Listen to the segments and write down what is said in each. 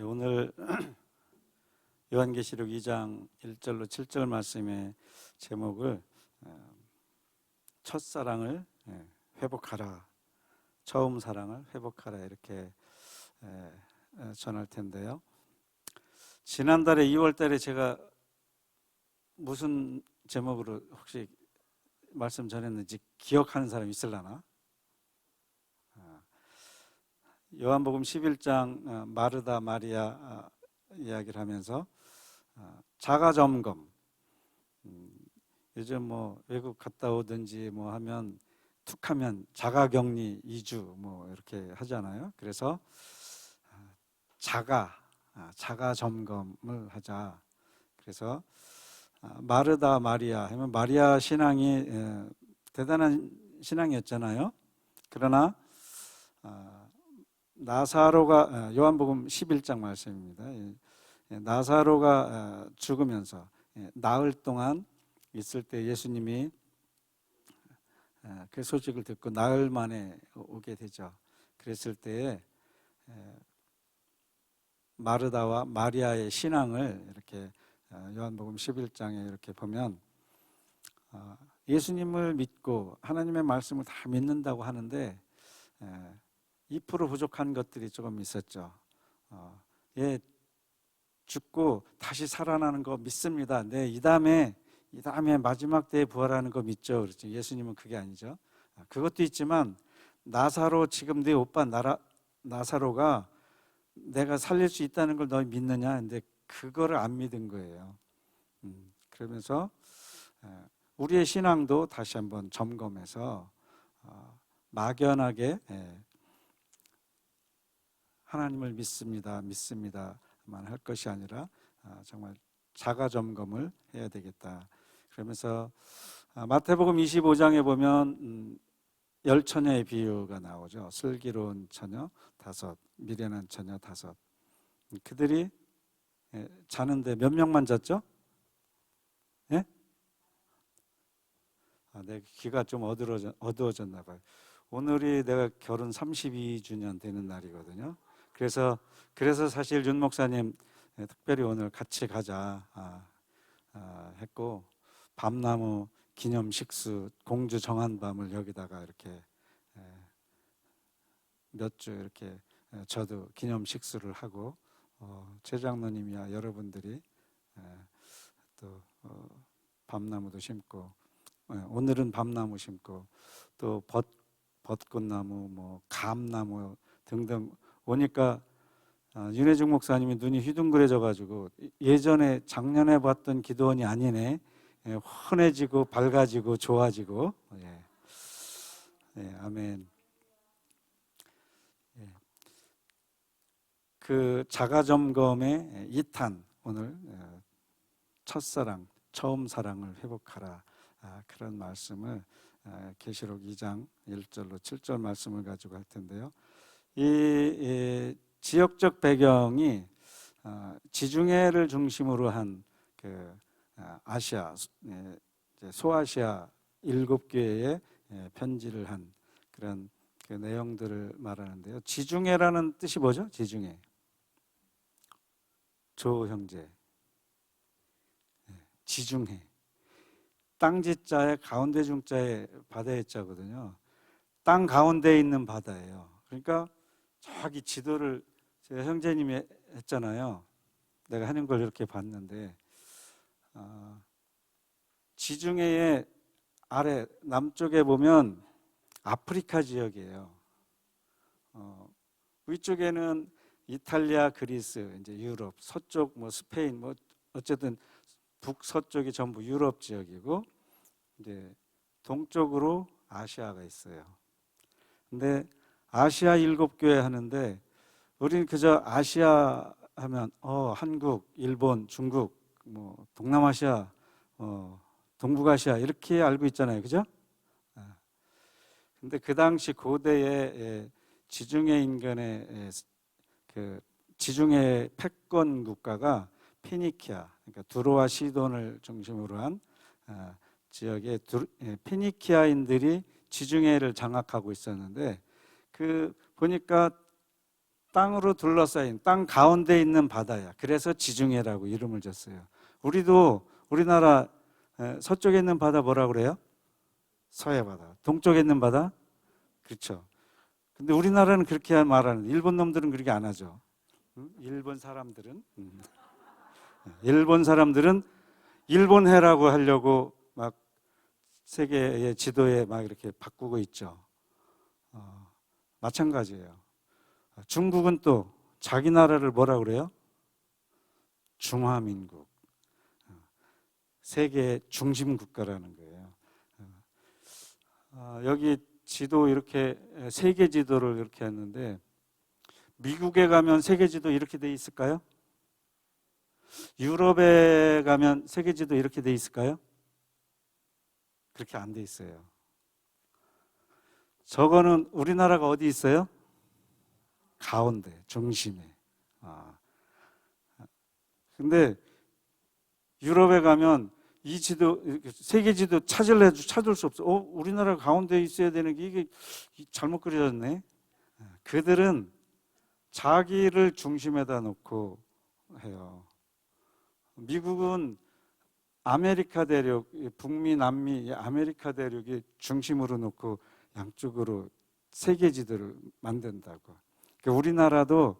오늘 요한계시록 2장 1절로 7절 말씀의 제목을 첫사랑을 회복하라, 처음 사랑을 회복하라 이렇게 전할 텐데요. 지난달에 2월 달에 제가 무슨 제목으로 혹시 말씀 전했는지 기억하는 사람 있을라나? 요한복음 11장 마르다 마리아 이야기를 하면서 자가점검, 요즘 뭐 외국 갔다 오든지 뭐 하면 툭하면 자가격리 2주 뭐 이렇게 하잖아요. 그래서 자가점검을 하자. 그래서 마르다 마리아 하면 마리아 신앙이 대단한 신앙이었잖아요. 그러나 나사로가 요한복음 11장 말씀입니다. 나사로가 죽으면서 나흘 동안 있을 때 예수님이 그 소식을 듣고 나흘 만에 오게 되죠. 그랬을 때에 마르다와 마리아의 신앙을 이렇게 요한복음 11장에 이렇게 보면 예수님을 믿고 하나님의 말씀을 다 믿는다고 하는데 2% 부족한 것들이 조금 있었죠. 죽고 다시 살아나는 거 믿습니다. 네, 이 다음에 마지막 때에 부활하는 거 믿죠. 그렇죠. 예수님은 그게 아니죠. 그것도 있지만 나사로, 지금 네 오빠 나사로가 내가 살릴 수 있다는 걸 너 믿느냐? 근데 그거를 안 믿은 거예요. 그러면서 우리의 신앙도 다시 한번 점검해서 막연하게 하나님을 믿습니다만 할 것이 아니라 정말 자가점검을 해야 되겠다. 그러면서 마태복음 25장에 보면 10처녀의 비유가 나오죠. 슬기로운 처녀 5, 미련한 처녀 5. 그들이 자는데 몇 명만 잤죠? 예? 내 귀가 좀 어두워졌나 봐요. 오늘이 내가 결혼 32주년 되는 날이거든요. 그래서 사실 윤 목사님 특별히 오늘 같이 가자 했고, 밤나무 기념 식수 공주 정한밤을 여기다가 이렇게 몇 주 이렇게 저도 기념 식수를 하고 최장로님이야 여러분들이 또 밤나무도 심고, 오늘은 밤나무 심고 또 벚꽃나무, 뭐 감나무 등등 오니까 윤혜중 목사님이 눈이 휘둥그레져 가지고 예전에 작년에 봤던 기도원이 아니네. 환해지고 밝아지고 좋아지고. 아멘. 그 자가점검의 2탄, 오늘 첫사랑, 처음 사랑을 회복하라, 그런 말씀을 계시록 2장 1절로 7절 말씀을 가지고 할 텐데요. 이 지역적 배경이 지중해를 중심으로 한 그 아시아, 소아시아 7교회에 편지를 한 그런 그 내용들을 말하는데요. 지중해라는 뜻이 뭐죠? 지중해, 조 형제, 지중해, 땅지자에 가운데 중자에 바다의 자거든요. 땅 가운데에 있는 바다예요. 그러니까 저기 지도를 제가 형제님이 했잖아요. 내가 하는 걸 이렇게 봤는데 지중해의 아래 남쪽에 보면 아프리카 지역이에요. 위쪽에는 이탈리아, 그리스, 이제 유럽, 서쪽 뭐 스페인, 뭐 어쨌든 북서쪽이 전부 유럽 지역이고, 이제 동쪽으로 아시아가 있어요. 근데 아시아 7교회 하는데 우리는 그저 아시아 하면 한국, 일본, 중국, 뭐 동남아시아, 동북아시아 이렇게 알고 있잖아요. 그죠? 근데 그 당시 고대의 지중해 인근의 그 지중해 패권 국가가 피니키아, 그러니까 두로와 시돈을 중심으로 한 지역의 피니키아인들이 지중해를 장악하고 있었는데, 그 보니까 땅으로 둘러싸인 땅 가운데 있는 바다야. 그래서 지중해라고 이름을 줬어요. 우리나라 서쪽에 있는 바다 뭐라 그래요? 서해바다. 동쪽에 있는 바다? 그렇죠. 근데 우리나라는 그렇게 말하는데 일본 놈들은 그렇게 안 하죠. 일본 사람들은 일본해라고 하려고 막 세계의 지도에 막 이렇게 바꾸고 있죠. 마찬가지예요. 중국은 또 자기 나라를 뭐라 그래요? 중화민국. 세계 중심 국가라는 거예요. 여기 지도 이렇게 세계 지도를 이렇게 했는데 미국에 가면 세계 지도 이렇게 돼 있을까요? 유럽에 가면 세계 지도 이렇게 돼 있을까요? 그렇게 안 돼 있어요. 저거는 우리나라가 어디 있어요? 가운데, 중심에. 근데 유럽에 가면 이 지도, 세계 지도 찾을 수 없어. 우리나라 가운데 있어야 되는 게 이게 잘못 그려졌네. 그들은 자기를 중심에다 놓고 해요. 미국은 아메리카 대륙, 북미, 남미, 아메리카 대륙이 중심으로 놓고 양쪽으로 세계 지도를 만든다고. 그러니까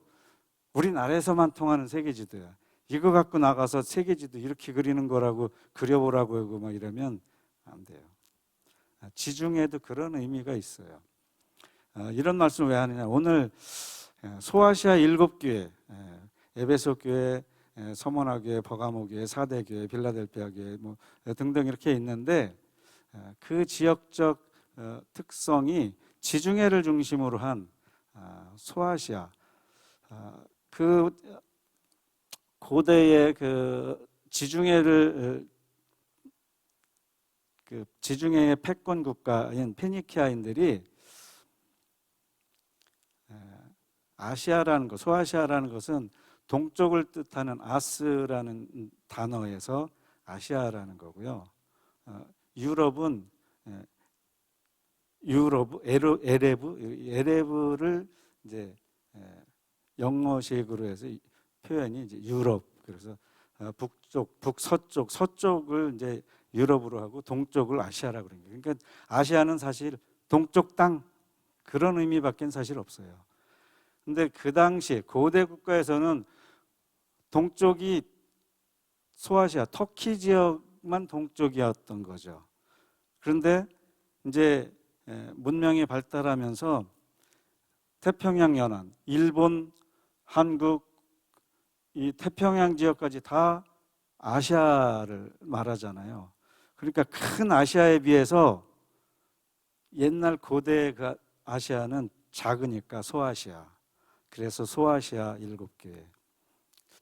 우리나라에서만 통하는 세계 지도야. 이거 갖고 나가서 세계 지도 이렇게 그리는 거라고 그려보라고 하고 막 이러면 안 돼요. 지중해도 그런 의미가 있어요. 이런 말씀을 왜 하느냐? 오늘 소아시아 7교회, 에베소 교회, 서머나 교회, 버가모 교회, 사대 교회, 빌라델피아 교회 뭐 등등 이렇게 있는데 그 지역적 특성이 지중해를 중심으로 한 소아시아, 그 고대의 그 지중해의 패권 국가인 페니키아인들이 아시아라는 것, 소아시아라는 것은 동쪽을 뜻하는 아스라는 단어에서 아시아라는 거고요. 유럽은 에레브를 이제 영어식으로 해서 표현이 이제 유럽. 그래서 북쪽, 북서쪽, 서쪽을 이제 유럽으로 하고 동쪽을 아시아라고 그러는 거예요. 그러니까 아시아는 사실 동쪽 땅 그런 의미밖에 사실 없어요. 근데 그 당시 고대 국가에서는 동쪽이 소아시아, 터키 지역만 동쪽이었던 거죠. 그런데 이제 문명이 발달하면서 태평양 연안, 일본, 한국, 이 태평양 지역까지 다 아시아를 말하잖아요. 그러니까 큰 아시아에 비해서 옛날 고대 그 아시아는 작으니까 소아시아. 그래서 소아시아 7교회.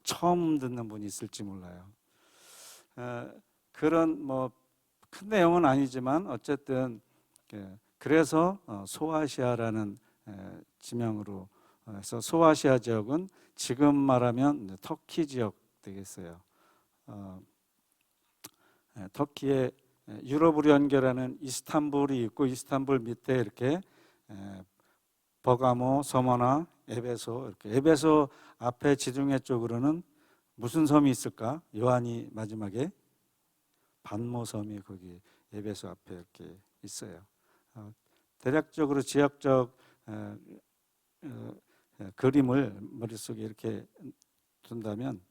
처음 듣는 분이 있을지 몰라요. 그런 뭐 큰 내용은 아니지만 어쨌든 그래서 소아시아라는 지명으로 해서 소아시아 지역은 지금 말하면 터키 지역 되겠어요. 터키에 유럽으로 연결하는 이스탄불이 있고 이스탄불 밑에 이렇게 버가모, 서머나, 에베소 이렇게 에베소 앞에 지중해 쪽으로는 무슨 섬이 있을까? 요한이 마지막에 반모섬이 거기 에베소 앞에 이렇게 있어요. 대략적으로 지역적 그림을 머릿속에 이렇게 둔다면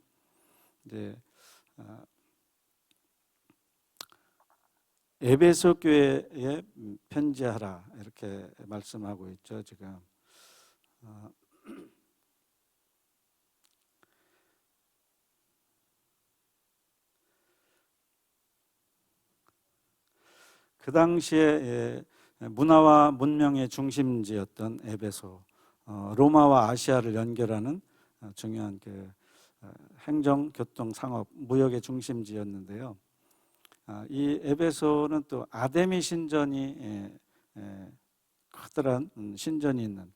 이제 에베소 교회에 편지하라 이렇게 말씀하고 있죠. 지금 그 당시에 문화와 문명의 중심지였던 에베소, 로마와 아시아를 연결하는 중요한 그 행정, 교통, 상업, 무역의 중심지였는데요. 이 에베소는 또 아데미 신전이 커다란 신전이 있는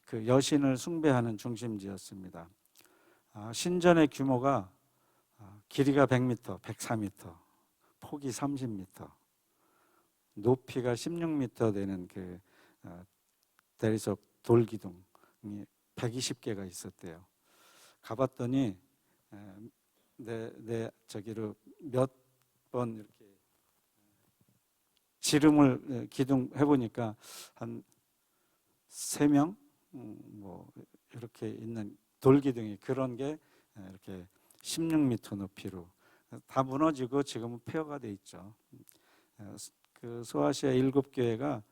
그 여신을 숭배하는 중심지였습니다. 신전의 규모가 길이가 100m, 104m, 폭이 30m, 높이가 16m 되는 그 대리석 돌기둥이 120개가 있었대요. 가봤더니 내 저기로 몇 번 이렇게 지름을 기둥 해보니까 한 3명 뭐 이렇게 있는 돌기둥이 그런 게 이렇게 16m 높이로 다 무너지고 지금은 폐허가 돼 있죠. 그 소아시아 7교회가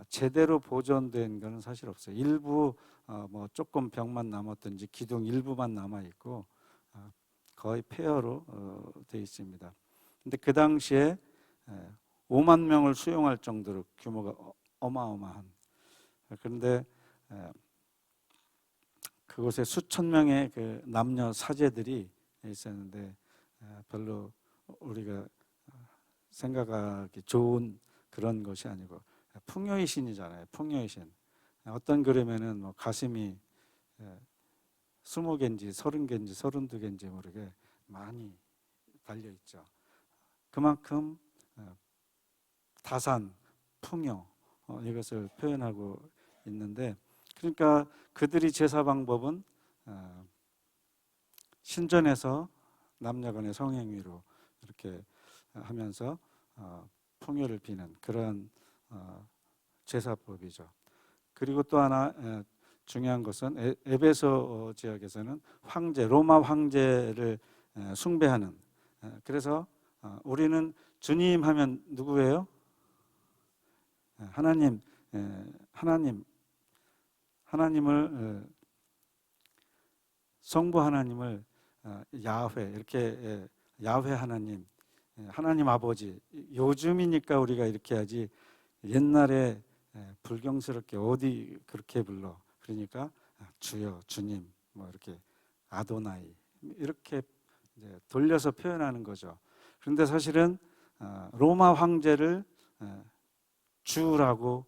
제대로 보존된 것은 사실 없어요. 일부 뭐 조금 벽만 남았든지 기둥 일부만 남아 있고 거의 폐허로 돼 있습니다. 근데 그 당시에 5만 명을 수용할 정도로 규모가 어마어마한, 그런데 그곳에 수천 명의 그 남녀 사제들이 있었는데 별로 우리가 생각하기 좋은 그런 것이 아니고 풍요의 신이잖아요. 풍요의 신. 어떤 그림에는 뭐 가슴이 20개인지 30개인지 32개인지 모르게 많이 달려 있죠. 그만큼 다산, 풍요 이것을 표현하고 있는데, 그러니까 그들이 제사 방법은 신전에서 남녀간의 성행위로 이렇게 하면서 풍요를 비는 그런 제사법이죠. 그리고 또 하나 중요한 것은 에베소 지역에서는 황제, 로마 황제를 숭배하는, 그래서 우리는 주님 하면 누구예요? 하나님, 하나님을 성부 하나님을 야훼 이렇게 야훼 하나님, 하나님 아버지. 요즘이니까 우리가 이렇게 하지 옛날에 불경스럽게 어디 그렇게 불러. 그러니까 주여, 주님, 뭐 이렇게 아도나이 이렇게 이제 돌려서 표현하는 거죠. 그런데 사실은 로마 황제를 주라고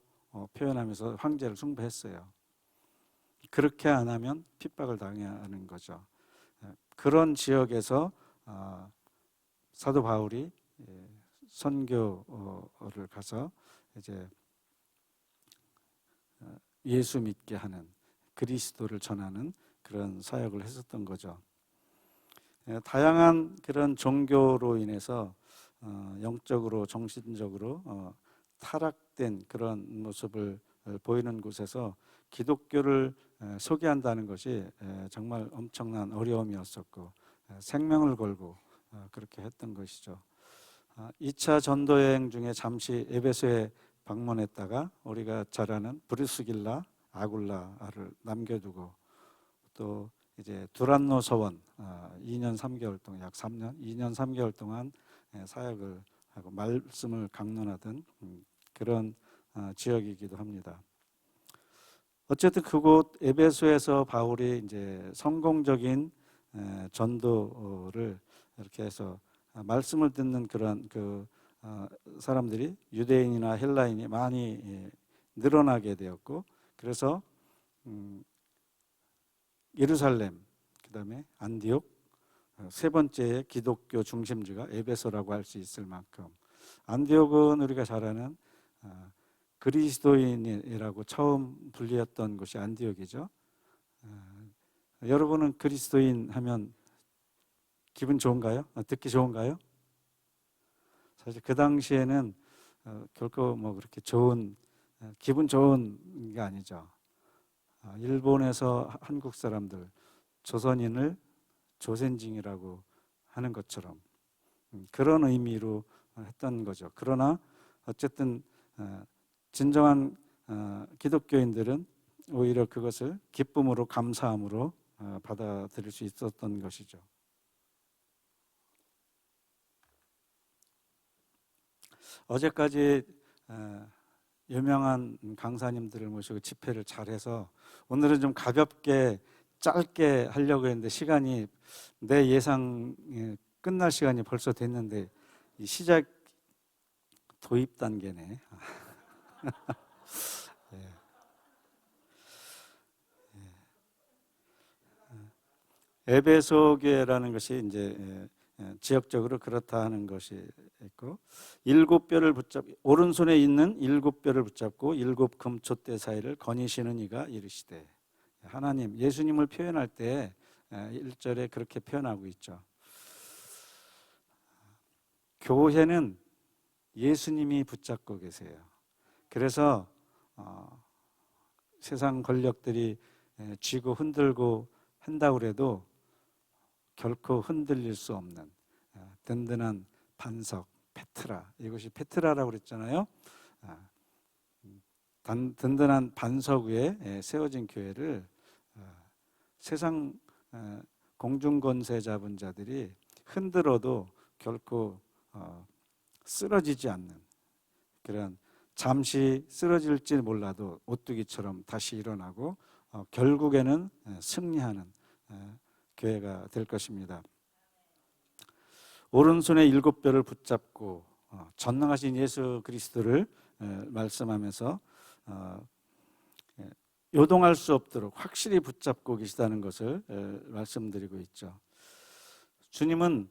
표현하면서 황제를 숭배했어요. 그렇게 안 하면 핍박을 당하는 거죠. 그런 지역에서 사도 바울이 선교를 가서 이제 예수 믿게 하는, 그리스도를 전하는 그런 사역을 했었던 거죠. 다양한 그런 종교로 인해서 영적으로 정신적으로 타락된 그런 모습을 보이는 곳에서 기독교를 소개한다는 것이 정말 엄청난 어려움이었었고 생명을 걸고 그렇게 했던 것이죠. 2차 전도 여행 중에 잠시 에베소에 방문했다가 우리가 잘 아는 브리스길라, 아굴라를 남겨두고 또 이제 두란노 서원 2년 3개월 동안, 약 3년, 2년 3개월 동안 사역을 하고 말씀을 강론하던 그런 지역이기도 합니다. 어쨌든 그곳 에베소에서 바울이 이제 성공적인 전도를 이렇게 해서 말씀을 듣는 그런 그 사람들이 유대인이나 헬라인이 많이 늘어나게 되었고, 그래서 예루살렘, 그다음에 안디옥, 세 번째 기독교 중심지가 에베소라고 할 수 있을 만큼, 안디옥은 우리가 잘 아는 그리스도인이라고 처음 불렸던 곳이 안디옥이죠. 여러분은 그리스도인 하면 기분 좋은가요? 듣기 좋은가요? 사실 그 당시에는 결코 뭐 그렇게 좋은, 기분 좋은 게 아니죠. 일본에서 한국 사람들 조선인을 조선징이라고 하는 것처럼 그런 의미로 했던 거죠. 그러나 어쨌든 진정한 기독교인들은 오히려 그것을 기쁨으로, 감사함으로 받아들일 수 있었던 것이죠. 어제까지 유명한 강사님들을 모시고 집회를 잘해서 오늘은 좀 가볍게 짧게 하려고 했는데 시간이, 내 예상 끝날 시간이 벌써 됐는데 이 시작 도입 단계네. 예. 에베소 교회라는 것이 이제 지역적으로 그렇다는 것이 있고, 7뼈를 오른손에 있는 7뼈를 붙잡고 7 금촛대 사이를 거니시는 이가 이르시되, 하나님, 예수님을 표현할 때 1절에 그렇게 표현하고 있죠. 교회는 예수님이 붙잡고 계세요. 그래서 세상 권력들이 쥐고 흔들고 한다고 해도 결코 흔들릴 수 없는 든든한 반석, 페트라. 이것이 페트라라고 그랬잖아요. 든든한 반석 위에 세워진 교회를 세상 공중권세 잡은 자들이 흔들어도 결코 쓰러지지 않는, 그런 잠시 쓰러질지 몰라도 오뚜기처럼 다시 일어나고 결국에는 승리하는 교회가 될 것입니다. 오른손에 7뼈를 붙잡고 전능하신 예수 그리스도를 말씀하면서 요동할 수 없도록 확실히 붙잡고 계시다는 것을 말씀드리고 있죠. 주님은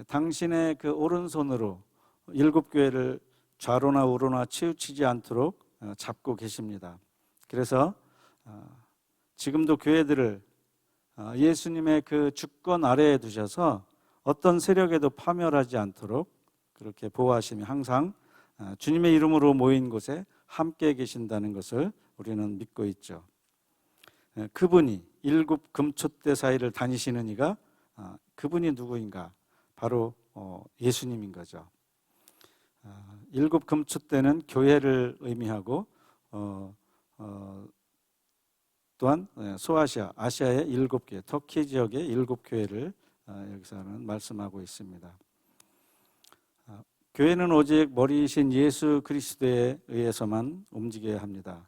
당신의 그 오른손으로 7교회를 좌로나 우로나 치우치지 않도록 잡고 계십니다. 그래서 지금도 교회들을 예수님의 그 주권 아래에 두셔서 어떤 세력에도 파멸하지 않도록 그렇게 보호하시며 항상 주님의 이름으로 모인 곳에 함께 계신다는 것을 우리는 믿고 있죠. 그분이 7금촛대 사이를 다니시는 이가 그분이 누구인가? 바로 예수님인 거죠. 7금촛대는 교회를 의미하고 또한 소아시아, 아시아의 7개, 터키 지역의 7교회를 여기서는 말씀하고 있습니다. 교회는 오직 머리이신 예수 그리스도에 의해서만 움직여야 합니다.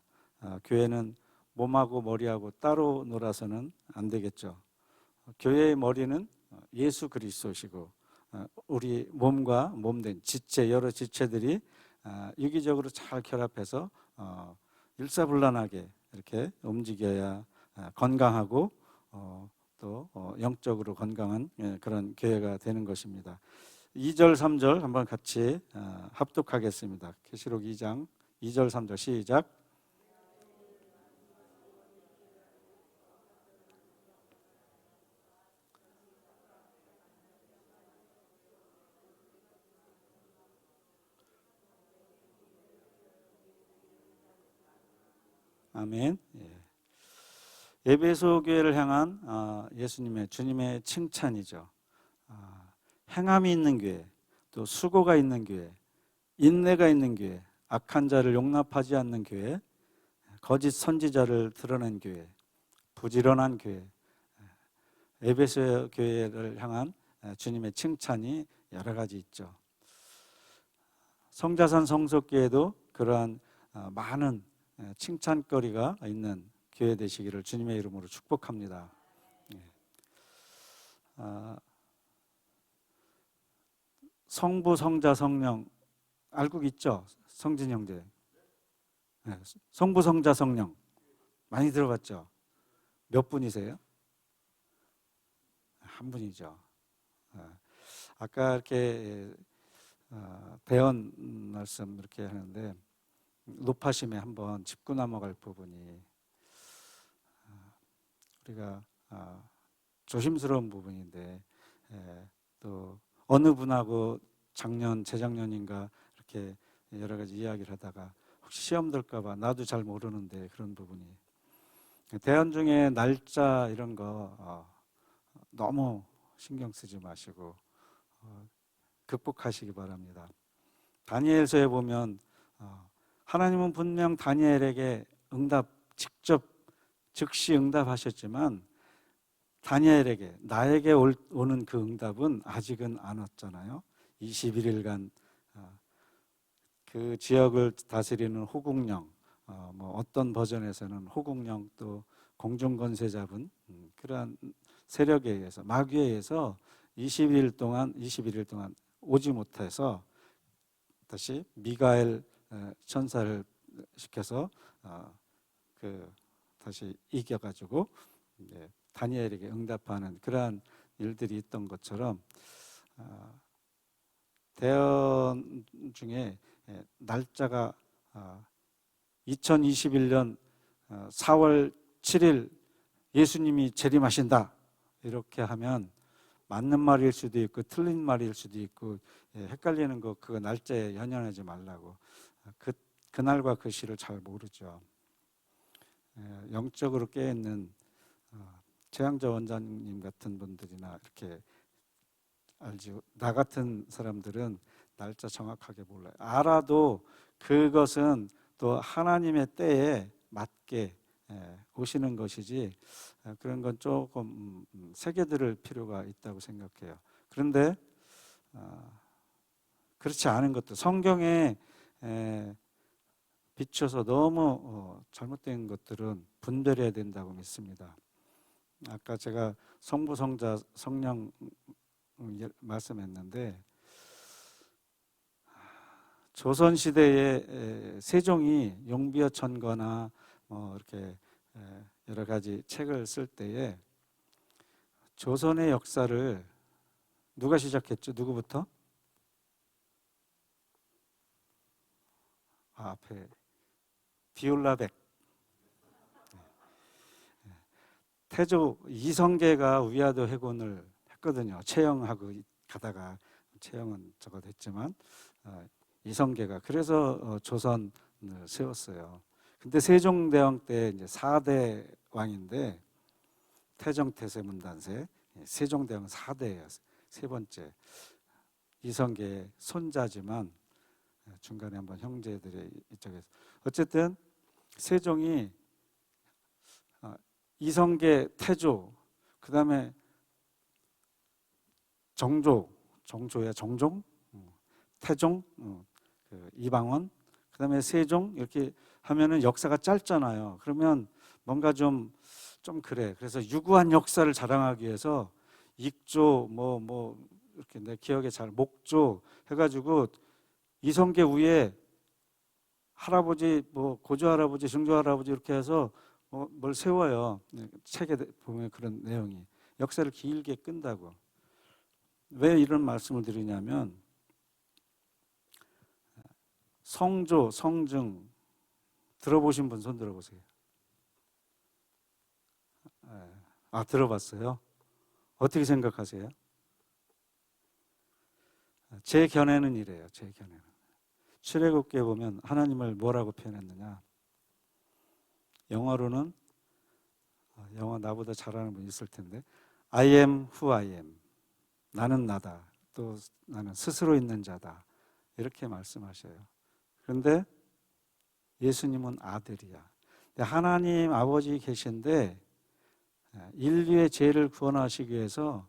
교회는 몸하고 머리하고 따로 놀아서는 안 되겠죠. 교회의 머리는 예수 그리스도시고 우리 몸과 몸된 지체, 여러 지체들이 유기적으로 잘 결합해서 일사불란하게 이렇게 움직여야 건강하고 또 영적으로 건강한 그런 교회가 되는 것입니다. 2절, 3절 한번 같이 합독하겠습니다. 계시록 2장 2절, 3절 시작. 아멘. 에베소 교회를 향한 예수님의 주님의 칭찬이죠. 행함이 있는 교회, 또 수고가 있는 교회, 인내가 있는 교회, 악한 자를 용납하지 않는 교회, 거짓 선지자를 드러낸 교회, 부지런한 교회, 에베소 교회를 향한 주님의 칭찬이 여러 가지 있죠. 성자산 성속교회도 그러한 많은 칭찬거리가 있는 교회 되시기를 주님의 이름으로 축복합니다. 성부, 성자, 성령 알고 있죠? 성진 형제. 성부, 성자, 성령 많이 들어봤죠? 몇 분이세요? 한 분이죠. 아까 이렇게 대언 말씀 이렇게 하는데 높아심에 한번 짚고 넘어갈 부분이 우리가 조심스러운 부분인데 또 어느 분하고 작년, 재작년인가 이렇게 여러 가지 이야기를 하다가 혹시 시험 들까 봐 나도 잘 모르는데 그런 부분이 대언 중에 날짜 이런 거 너무 신경 쓰지 마시고 극복하시기 바랍니다. 다니엘서에 보면 하나님은 분명 다니엘에게 직접 즉시 응답하셨지만 다니엘에게 나에게 오는 그 응답은 아직은 안 왔잖아요. 21일간 그 지역을 다스리는 호국령, 뭐 어떤 버전에서는 호국령 또 공중권세 잡은 그러한 세력에 의해서 마귀에 의해서 21일 동안 오지 못해서 다시 미가엘 천사를 시켜서 다시 이겨가지고 다니엘에게 응답하는 그러한 일들이 있던 것처럼 대언 중에 날짜가 2021년 4월 7일 예수님이 재림하신다 이렇게 하면 맞는 말일 수도 있고 틀린 말일 수도 있고 헷갈리는 거 그거 날짜에 연연하지 말라고. 그날과 그 시를 잘 모르죠. 영적으로 깨있는 최양자 원장님 같은 분들이나 이렇게 알지. 나 같은 사람들은 날짜 정확하게 몰라요. 알아도 그것은 또 하나님의 때에 맞게 오시는 것이지 그런 건 조금 새겨들을 필요가 있다고 생각해요. 그런데 그렇지 않은 것도 성경에 비춰서 너무 잘못된 것들은 분별해야 된다고 믿습니다. 아까 제가 성부, 성자, 성령 말씀했는데 조선시대에 세종이 용비어 천거나 이렇게 여러 가지 책을 쓸 때에 조선의 역사를 누가 시작했죠? 누구부터? 앞에 비올라백. 태조 이성계가 위화도 해군을 했거든요. 채영하고 가다가 채영은 저거 됐지만 이성계가 그래서 조선을 세웠어요. 근데 세종대왕 때 이제 4대 왕인데 태정, 태세, 문단세, 세종대왕 4대예요. 세 번째. 이성계의 손자지만 중간에 한번 형제들의 이쪽에서 어쨌든 세종이 이성계, 태조, 그 다음에 정조야 정종, 태종, 그 이방원, 그 다음에 세종 이렇게 하면은 역사가 짧잖아요. 그러면 뭔가 좀 그래. 그래서 유구한 역사를 자랑하기 위해서 익조 이렇게 내 기억에 잘 목조 해가지고 이성계 위에 할아버지 고조 할아버지, 증조 할아버지 이렇게 해서 뭘 세워요. 책에 보면 그런 내용이 역사를 길게 끈다고. 왜 이런 말씀을 드리냐면 성조, 성증 들어보신 분 손 들어보세요. 들어봤어요? 어떻게 생각하세요? 제 견해는 이래요. 제 견해는 출애굽기에 보면 하나님을 뭐라고 표현했느냐? 영어로는 영어 나보다 잘하는 분 있을 텐데 I am who I am. 나는 나다. 또 나는 스스로 있는 자다. 이렇게 말씀하셔요. 그런데 예수님은 아들이야. 하나님 아버지 계신데 인류의 죄를 구원하시기 위해서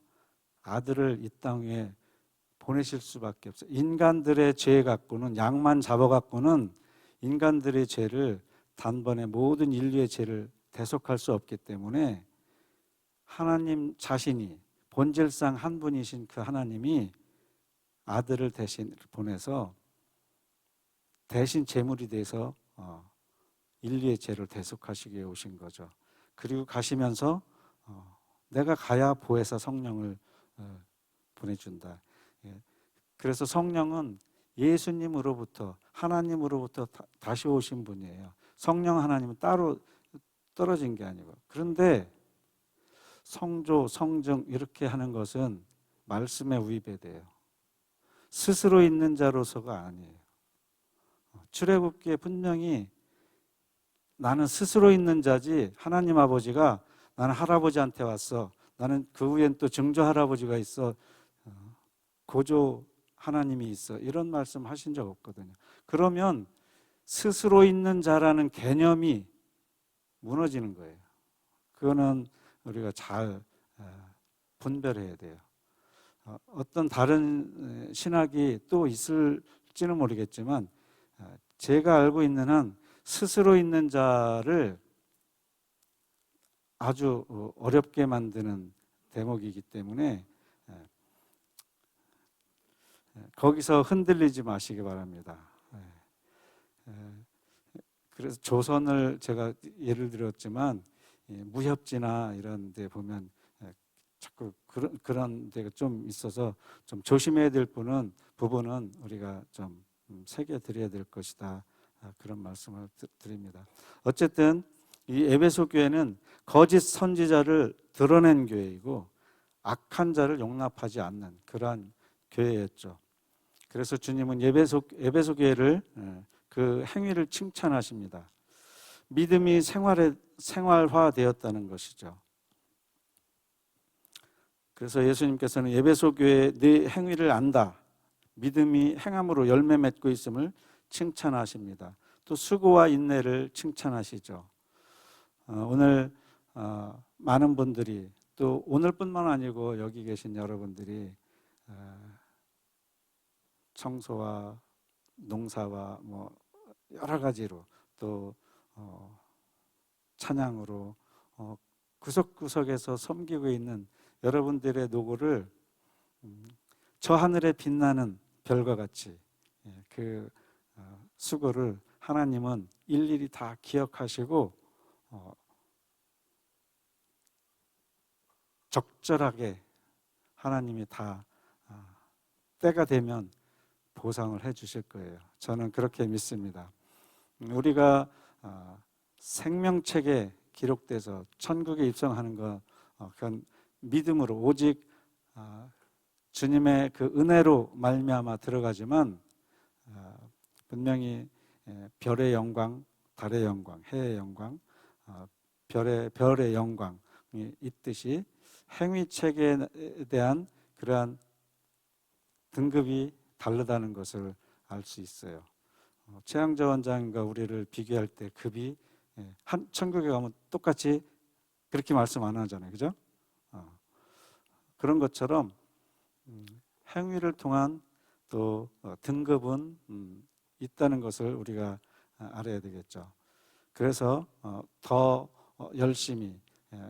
아들을 이 땅에 보내실 수밖에 없어요. 인간들의 죄 갖고는 양만 잡아 갖고는 인간들의 죄를 단번에 모든 인류의 죄를 대속할 수 없기 때문에 하나님 자신이 본질상 한 분이신 그 하나님이 아들을 대신 보내서 대신 제물이 돼서 인류의 죄를 대속하시기 위해 오신 거죠. 그리고 가시면서 내가 가야 보혜사 성령을 보내준다. 그래서 성령은 예수님으로부터 하나님으로부터 다시 오신 분이에요. 성령 하나님은 따로 떨어진 게 아니고. 그런데 성조, 성증 이렇게 하는 것은 말씀에 위배돼요. 스스로 있는 자로서가 아니에요. 출애굽기에 분명히 나는 스스로 있는 자지 하나님 아버지가 나는 할아버지한테 왔어. 나는 그 후엔 또 증조 할아버지가 있어. 고조 하나님이 있어. 이런 말씀 하신 적 없거든요. 그러면 스스로 있는 자라는 개념이 무너지는 거예요. 그거는 우리가 잘 분별해야 돼요. 어떤 다른 신학이 또 있을지는 모르겠지만 제가 알고 있는 한 스스로 있는 자를 아주 어렵게 만드는 대목이기 때문에 거기서 흔들리지 마시기 바랍니다. 그래서 조선을 제가 예를 들었지만 무협지나 이런 데 보면 자꾸 그런 데가 좀 있어서 좀 조심해야 될 부분은 우리가 좀 새겨 드려야 될 것이다. 그런 말씀을 드립니다. 어쨌든 이 에베소 교회는 거짓 선지자를 드러낸 교회이고 악한 자를 용납하지 않는 그러한 교회였죠. 그래서 주님은 에베소 교회를 그 행위를 칭찬하십니다. 믿음이 생활화되었다는 것이죠. 그래서 예수님께서는 에베소 교회의 네 행위를 안다. 믿음이 행함으로 열매 맺고 있음을 칭찬하십니다. 또 수고와 인내를 칭찬하시죠. 오늘 많은 분들이 또 오늘뿐만 아니고 여기 계신 여러분들이 청소와 농사와 뭐 여러 가지로 또 찬양으로 구석구석에서 섬기고 있는 여러분들의 노고를 저 하늘에 빛나는 별과 같이 그 수고를 하나님은 일일이 다 기억하시고 적절하게 하나님이 다 때가 되면 보상을 해 주실 거예요. 저는 그렇게 믿습니다. 우리가 생명책에 기록돼서 천국에 입성하는 것 그건 믿음으로 오직 주님의 그 은혜로 말미암아 들어가지만 분명히 별의 영광, 달의 영광, 해의 영광, 별의 영광이 있듯이 행위책에 대한 그러한 등급이 다르다는 것을 알 수 있어요. 최양자 원장과 우리를 비교할 때 급이 한 천국에 가면 똑같이 그렇게 말씀 안 하잖아요, 그죠? 그런 것처럼 행위를 통한 또 등급은 있다는 것을 우리가 알아야 되겠죠. 그래서 더 열심히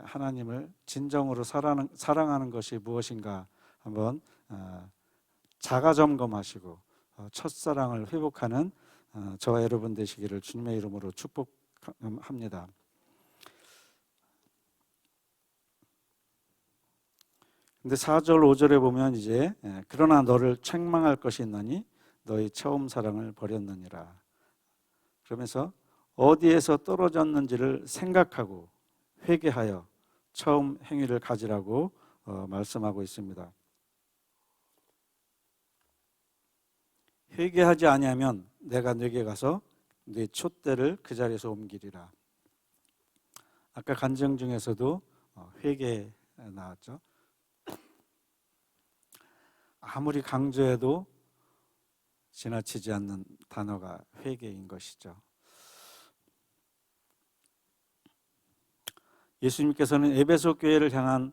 하나님을 진정으로 사랑하는 것이 무엇인가 한번 자가 점검하시고 첫사랑을 회복하는 저와 여러분 되시기를 주님의 이름으로 축복합니다. 근데 4절 5절에 보면 이제 그러나 너를 책망할 것이 있나니 너희 처음 사랑을 버렸느니라. 그러면서 어디에서 떨어졌는지를 생각하고 회개하여 처음 행위를 가지라고 말씀하고 있습니다. 회개하지 아니하면 내가 네게 가서 네 촛대를 그 자리에서 옮기리라. 아까 간증 중에서도 회개 나왔죠. 아무리 강조해도 지나치지 않는 단어가 회개인 것이죠. 예수님께서는 에베소 교회를 향한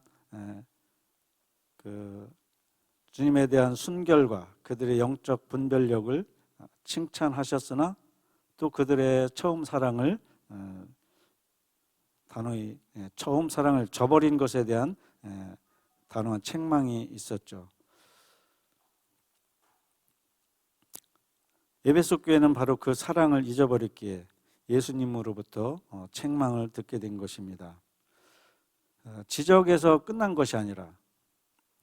그 주님에 대한 순결과 그들의 영적 분별력을 칭찬하셨으나 또 그들의 처음 사랑을 단호히 처음 사랑을 저버린 것에 대한 단호한 책망이 있었죠. 에베소 교회는 바로 그 사랑을 잊어버렸기에 예수님으로부터 책망을 듣게 된 것입니다. 지적에서 끝난 것이 아니라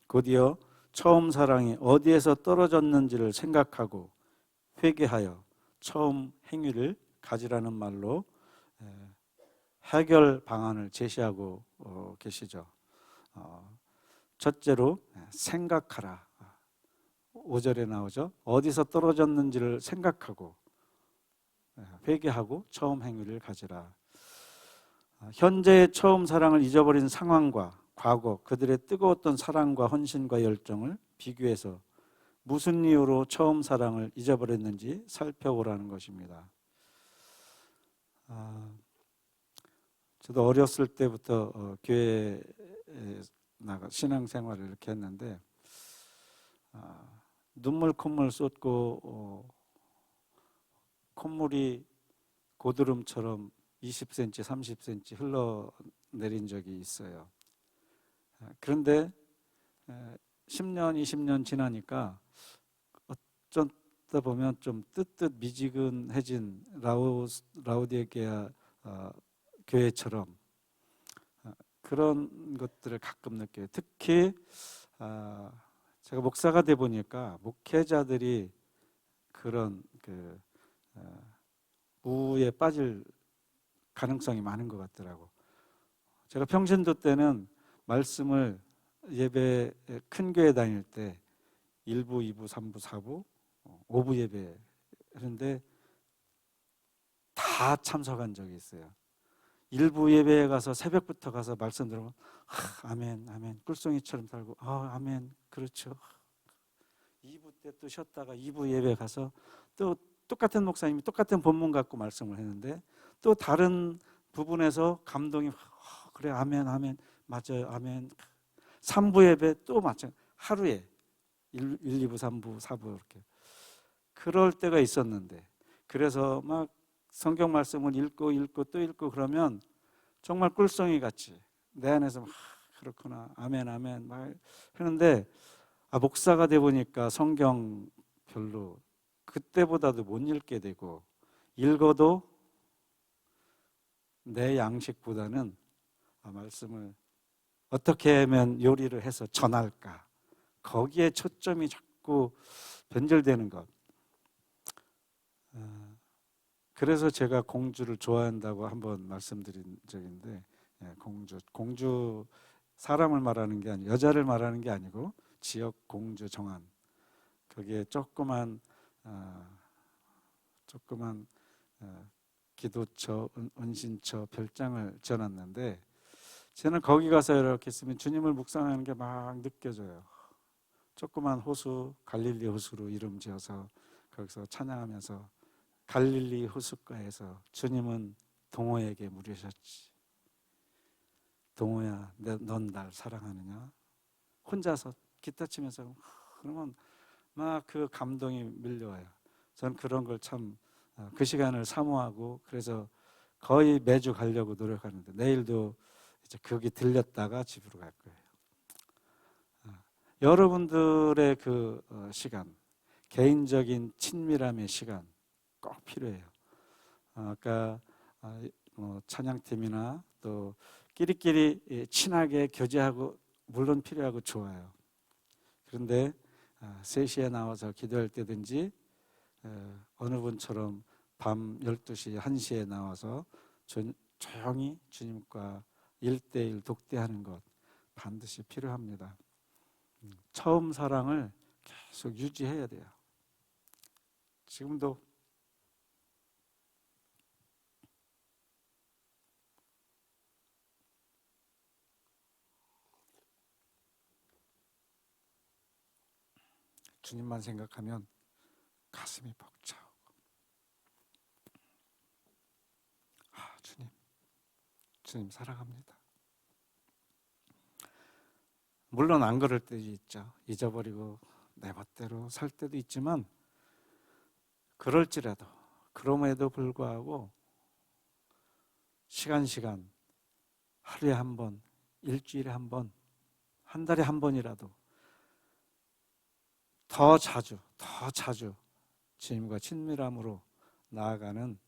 곧이어 처음 사랑이 어디에서 떨어졌는지를 생각하고 회개하여 처음 행위를 가지라는 말로 해결 방안을 제시하고 계시죠. 첫째로 생각하라. 5절에 나오죠. 어디서 떨어졌는지를 생각하고 회개하고 처음 행위를 가지라. 현재의 처음 사랑을 잊어버린 상황과 과거 그들의 뜨거웠던 사랑과 헌신과 열정을 비교해서 무슨 이유로 처음 사랑을 잊어버렸는지 살펴보라는 것입니다. 저도 어렸을 때부터 교회에 나가 신앙생활을 이렇게 했는데 눈물 콧물 쏟고 콧물이 고드름처럼 20cm, 30cm 흘러내린 적이 있어요. 그런데 10년, 20년 지나니까 어쩌다 보면 좀 뜨뜻 미지근해진 라우디게아 교회처럼 그런 것들을 가끔 느껴요. 특히 제가 목사가 돼 보니까 목회자들이 그런 우에 빠질 가능성이 많은 것 같더라고. 제가 평신도 때는 말씀을 예배 큰 교회 다닐 때 1부, 2부, 3부, 4부, 5부 예배 하는데 다 참석한 적이 있어요. 일부 예배에 가서 새벽부터 가서 말씀 들으면 아멘, 아멘, 꿀송이처럼 살고 아멘, 그렇죠. 2부 때 또 쉬었다가 2부 예배 가서 또 똑같은 목사님이 똑같은 본문 갖고 말씀을 했는데 또 다른 부분에서 감동이 그래, 아멘, 아멘, 맞아요, 아멘. 3부 예배 또 마찬가지, 하루에 1, 2부, 3부, 4부 이렇게 그럴 때가 있었는데, 그래서 막 성경 말씀을 읽고 또 읽고 그러면 정말 꿀송이 같이 내 안에서 막 그렇구나, 아멘, 아멘 막 하는데, 목사가 돼 보니까 성경 별로 그때보다도 못 읽게 되고, 읽어도 내 양식보다는 말씀을 어떻게 하면 요리를 해서 전할까, 거기에 초점이 자꾸 변절되는 것. 그래서 제가 공주를 좋아한다고 한번 말씀드린 적인데, 공주 사람을 말하는 게 아니고 여자를 말하는 게 아니고 지역 공주 정한, 거기에 조그만 기도처, 은신처, 별장을 지어놨는데, 저는 거기 가서 이렇게 있으면 주님을 묵상하는 게 막 느껴져요. 조그만 호수, 갈릴리 호수로 이름 지어서 거기서 찬양하면서, 갈릴리 호숫가에서 주님은 동호에게 물으셨지. 동호야, 넌 날 사랑하느냐? 혼자서 기타 치면서 그러면 막 그 감동이 밀려와요. 전 그런 걸 참 그 시간을 사모하고, 그래서 거의 매주 가려고 노력하는데, 내일도 이제 거기 들렸다가 집으로 갈 거예요. 여러분들의 그 시간, 개인적인 친밀함의 시간 꼭 필요해요. 아까 찬양팀이나 또 끼리끼리 친하게 교제하고 물론 필요하고 좋아요. 그런데 3시에 나와서 기도할 때든지 어느 분처럼 밤 12시, 1시에 나와서 조용히 주님과 1대1 독대하는 것 반드시 필요합니다. 처음 사랑을 계속 유지해야 돼요. 지금도 주님만 생각하면 가슴이 벅차오고, 주님 사랑합니다. 물론 안 그럴 때도 있죠. 잊어버리고 내 멋대로 살 때도 있지만, 그럴지라도, 그럼에도 불구하고 시간 하루에 한 번, 일주일에 한 번, 한 달에 한 번이라도 더 자주 주님과 친밀함으로 나아가는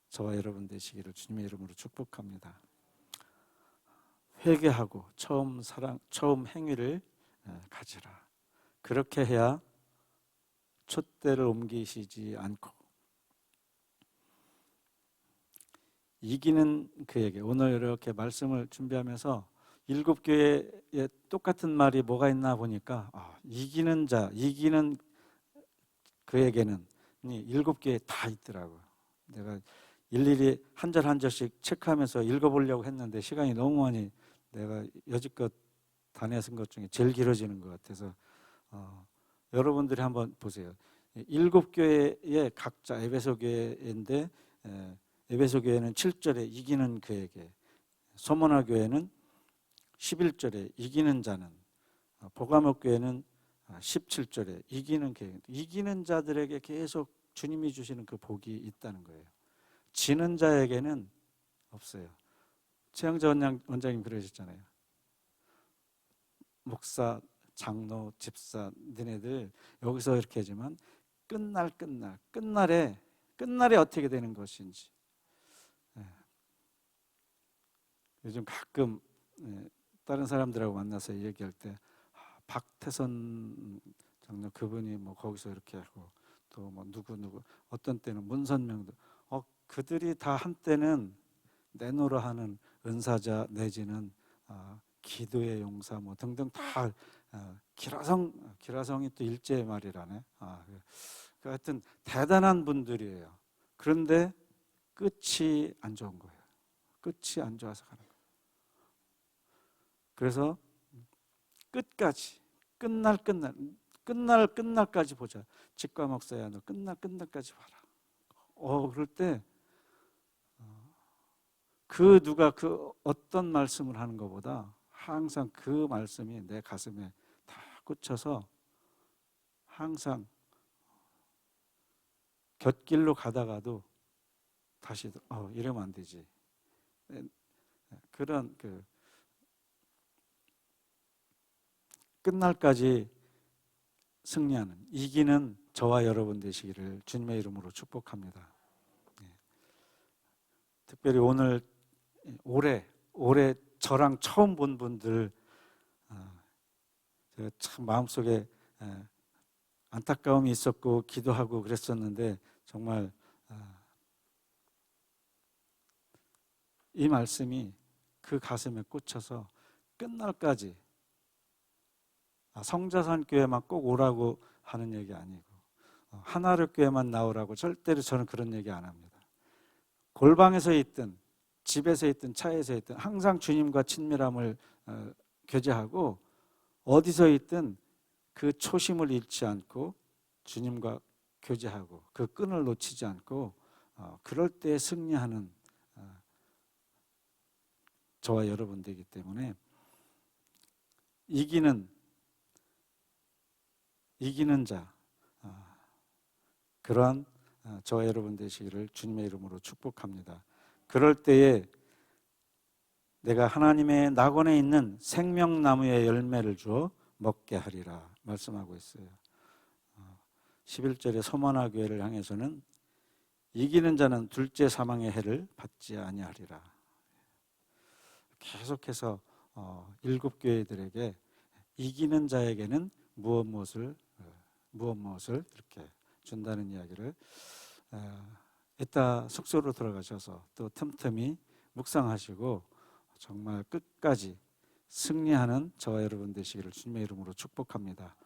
저와 여러분 되시기를 주님의 이름으로 축복합니다. 회개하고 처음 행위를 가지라. 그렇게 해야 촛대를 옮기시지 않고 이기는 그에게, 오늘 이렇게 말씀을 준비하면서 7교회에 똑같은 말이 뭐가 있나 보니까 이기는 자, 이기는 그에게는 7교회에 다 있더라고요. 내가 일일이 한 절 한 절씩 체크하면서 읽어보려고 했는데 시간이 너무 많이, 내가 여지껏 다녔은 것 중에 제일 길어지는 것 같아서 여러분들이 한번 보세요. 7교회에 각자, 에베소 교회인데 에베소 교회는 7절에 이기는 그에게, 소모나 교회는 11절에 이기는 자는, 보가목 교회는 17절에 이기는 그에게, 이기는 자들에게 계속 주님이 주시는 그 복이 있다는 거예요. 지는 자에게는 없어요. 최영재 원장님 그러셨잖아요. 목사, 장로, 집사, 너네들 여기서 이렇게 하지만 끝날에 어떻게 되는 것인지. 요즘 가끔 다른 사람들하고 만나서 얘기할 때 박태선 장로 그분이 뭐 거기서 이렇게 하고, 또 뭐 누구 어떤 때는 문선명도, 그들이 다 한때는 내노라 하는 은사자 내지는 기도의 용사 뭐 등등 다 기라성이 또 일제의 말이라네. 하여튼 대단한 분들이에요. 그런데 끝이 안 좋은 거예요. 끝이 안 좋아서 가는 거예요. 그래서 끝까지 끝날까지 보자. 치과 목사야, 너 끝날까지 봐라. 그럴 때 누가 어떤 말씀을 하는 것보다 항상 그 말씀이 내 가슴에 다 꽂혀서 항상 곁길로 가다가도 다시 이러면 안 되지. 그런 끝날까지 승리하는, 이기는 저와 여러분 되시기를 주님의 이름으로 축복합니다. 특별히 올해 저랑 처음 본 분들, 제가 참 마음속에 안타까움이 있었고 기도하고 그랬었는데 정말 이 말씀이 그 가슴에 꽂혀서 끝날까지, 성자산 교회만 꼭 오라고 하는 얘기 아니고 하나를 교회만 나오라고 절대로 저는 그런 얘기 안 합니다. 골방에서 있든 집에서 있든 차에서 있든 항상 주님과 친밀함을 교제하고 어디서 있든 그 초심을 잃지 않고 주님과 교제하고 그 끈을 놓치지 않고 그럴 때 승리하는 저와 여러분들이기 때문에 이기는 자, 그러한 저와 여러분 되시기를 주님의 이름으로 축복합니다. 그럴 때에 내가 하나님의 낙원에 있는 생명나무의 열매를 주어 먹게 하리라 말씀하고 있어요. 11절에 소만화 교회를 향해서는 이기는 자는 둘째 사망의 해를 받지 아니하리라. 계속해서 7 교회들에게 이기는 자에게는 무엇을 이렇게 준다는 이야기를 이따 숙소로 들어가셔서 또 틈틈이 묵상하시고 정말 끝까지 승리하는 저와 여러분 되시기를 주님의 이름으로 축복합니다.